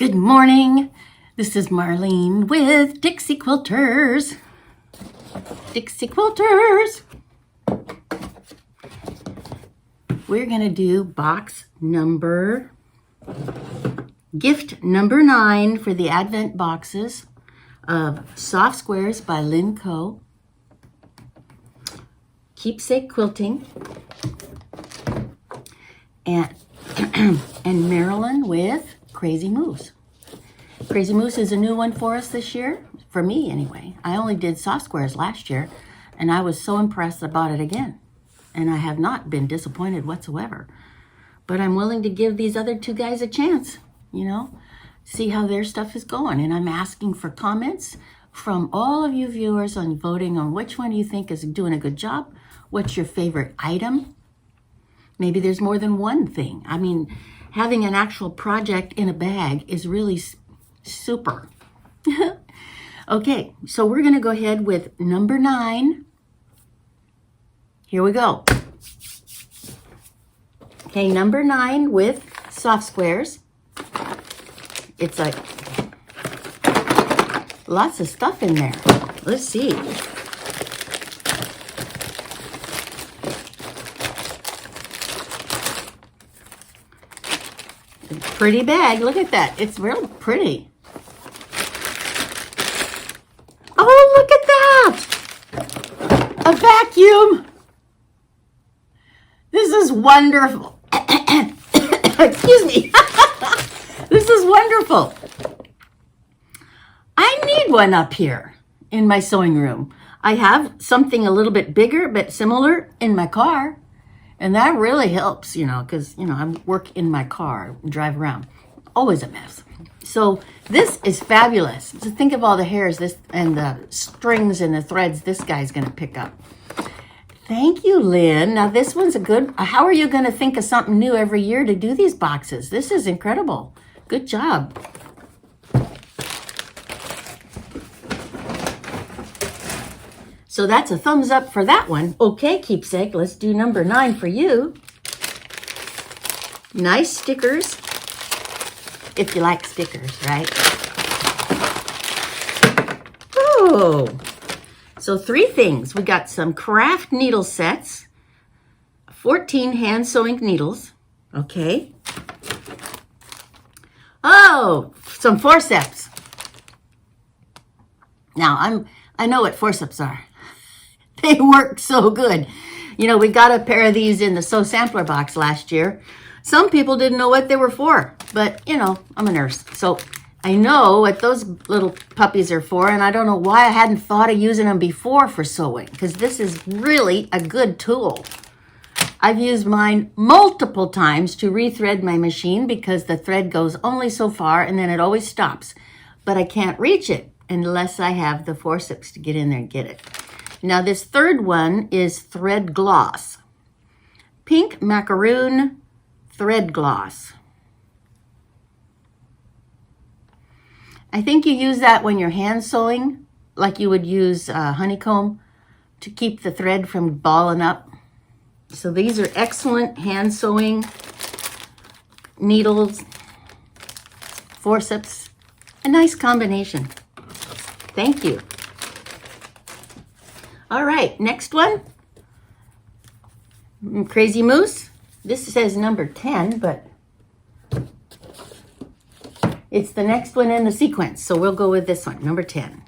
Good morning. This is Marlene with Dixie Quilters. Dixie Quilters. We're going to do gift number 9 for the Advent boxes of Soft Squares by Lynn Co. Keepsake Quilting. And Marilyn with Crazy Moose. Crazy Moose is a new one for us this year, for me anyway. I only did soft squares last year, and I was so impressed about it again. And I have not been disappointed whatsoever. But I'm willing to give these other two guys a chance, see how their stuff is going. And I'm asking for comments from all of you viewers on voting on which one you think is doing a good job. What's your favorite item? Maybe there's more than one thing. I mean, having an actual project in a bag is really super. Okay, so we're going to go ahead with number 9. Here we go. Okay, number 9 with soft squares. It's like lots of stuff in there. Let's see. Pretty bag. Look at that. It's real pretty. Oh, look at that. A vacuum. This is wonderful. Excuse me. This is wonderful. I need one up here in my sewing room. I have something a little bit bigger but similar in my car. And that really helps, because, I work in my car, drive around. Always a mess. So this is fabulous. So think of all the hairs and the strings and the threads this guy's going to pick up. Thank you, Lynn. Now this one's a good, how are you going to think of something new every year to do these boxes? This is incredible. Good job. So that's a thumbs up for that one. Okay, Keepsake, let's do number 9 for you. Nice stickers, if you like stickers, right? Oh, so 3 things. We got some craft needle sets, 14 hand sewing needles, okay. Oh, some forceps. Now, I know what forceps are. They work so good. We got a pair of these in the Sew Sampler box last year. Some people didn't know what they were for, but, I'm a nurse. So I know what those little puppies are for, and I don't know why I hadn't thought of using them before for sewing, because this is really a good tool. I've used mine multiple times to rethread my machine because the thread goes only so far, and then it always stops. But I can't reach it unless I have the forceps to get in there and get it. Now this third one is thread gloss. Pink macaroon thread gloss. I think you use that when you're hand sewing, like you would use honeycomb to keep the thread from balling up. So these are excellent hand sewing needles, forceps, a nice combination. Thank you. All right, next one. Crazy Moose. This says number 10, but it's the next one in the sequence, so we'll go with this one, number 10.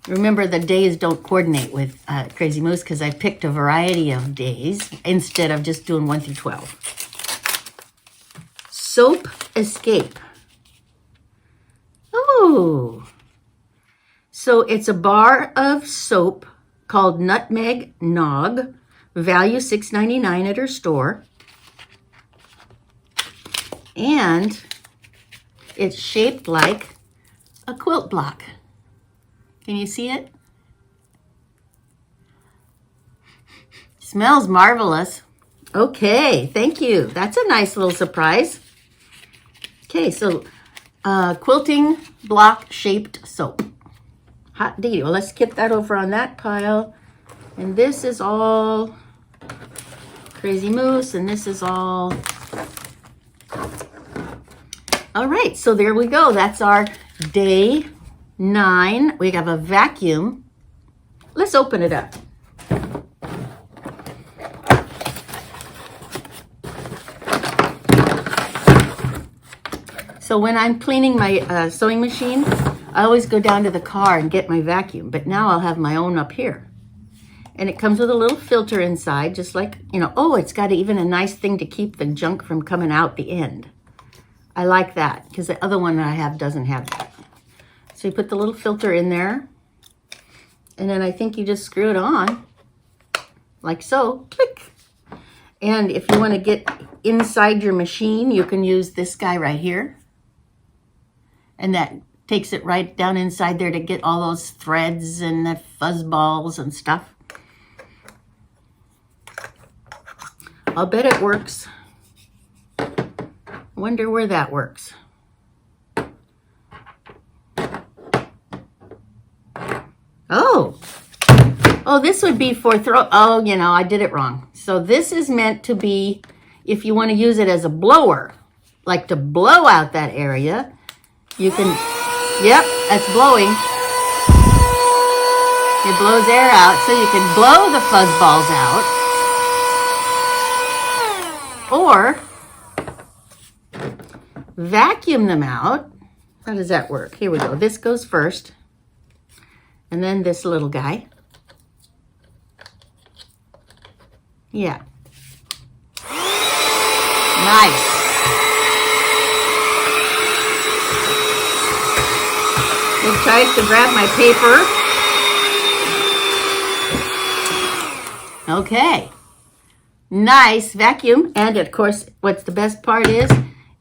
Remember, the days don't coordinate with Crazy Moose because I picked a variety of days instead of just doing 1 through 12. Soap Escape. Oh. So it's a bar of soap called Nutmeg Nog, value $6.99 at her store. And it's shaped like a quilt block. Can you see it? Smells marvelous. Okay, thank you. That's a nice little surprise. Okay, so quilting block shaped soap. Hot D. Well, let's get that over on that pile. And this is all Crazy Moose, and this is all All right, so there we go. That's our day 9. We have a vacuum. Let's open it up. So when I'm cleaning my sewing machine, I always go down to the car and get my vacuum, but now I'll have my own up here. And it comes with a little filter inside, just like, oh, it's got even a nice thing to keep the junk from coming out the end. I like that, because the other one that I have doesn't have that. So you put the little filter in there, and then I think you just screw it on, like so, click. And if you want to get inside your machine, you can use this guy right here. And that takes it right down inside there to get all those threads and the fuzz balls and stuff. I'll bet it works. Wonder where that works. Oh, this would be for I did it wrong. So this is meant to be if you want to use it as a blower, like to blow out that area. You can, yep, that's blowing. It blows air out, so you can blow the fuzz balls out. Or vacuum them out. How does that work? Here we go. This goes first. And then this little guy. Yeah. Nice. It tries to grab my paper. Okay. Nice vacuum. And of course, what's the best part is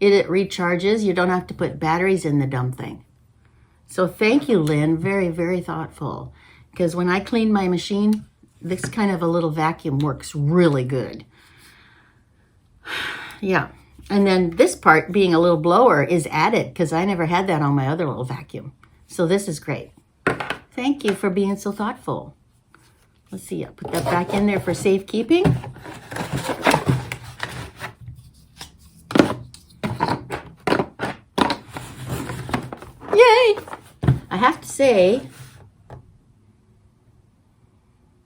it recharges. You don't have to put batteries in the dumb thing. So thank you, Lynn. Very, very thoughtful. Because when I clean my machine, this kind of a little vacuum works really good. Yeah. And then this part, being a little blower, is added because I never had that on my other little vacuum. So this is great. Thank you for being so thoughtful. Let's see, I'll put that back in there for safekeeping. Yay! I have to say,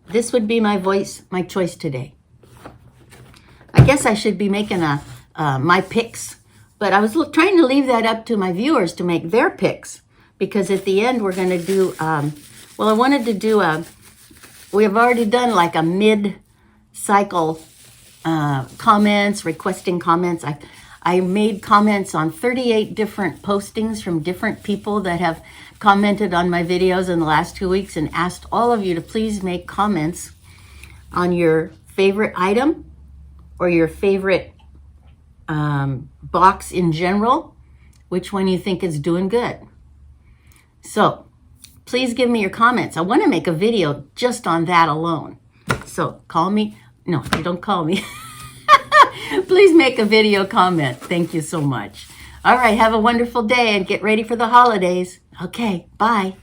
this would be my choice today. I guess I should be making my picks, but I was trying to leave that up to my viewers to make their picks, because at the end we're going to do, I wanted to do we have already done like a mid-cycle comments, requesting comments. I made comments on 38 different postings from different people that have commented on my videos in the last 2 weeks, and asked all of you to please make comments on your favorite item or your favorite box in general, which one you think is doing good. So please give me your comments. I want to make a video just on that alone. So call me. No, you don't call me. Please make a video comment. Thank you so much. All right, have a wonderful day and get ready for the holidays. Okay, bye.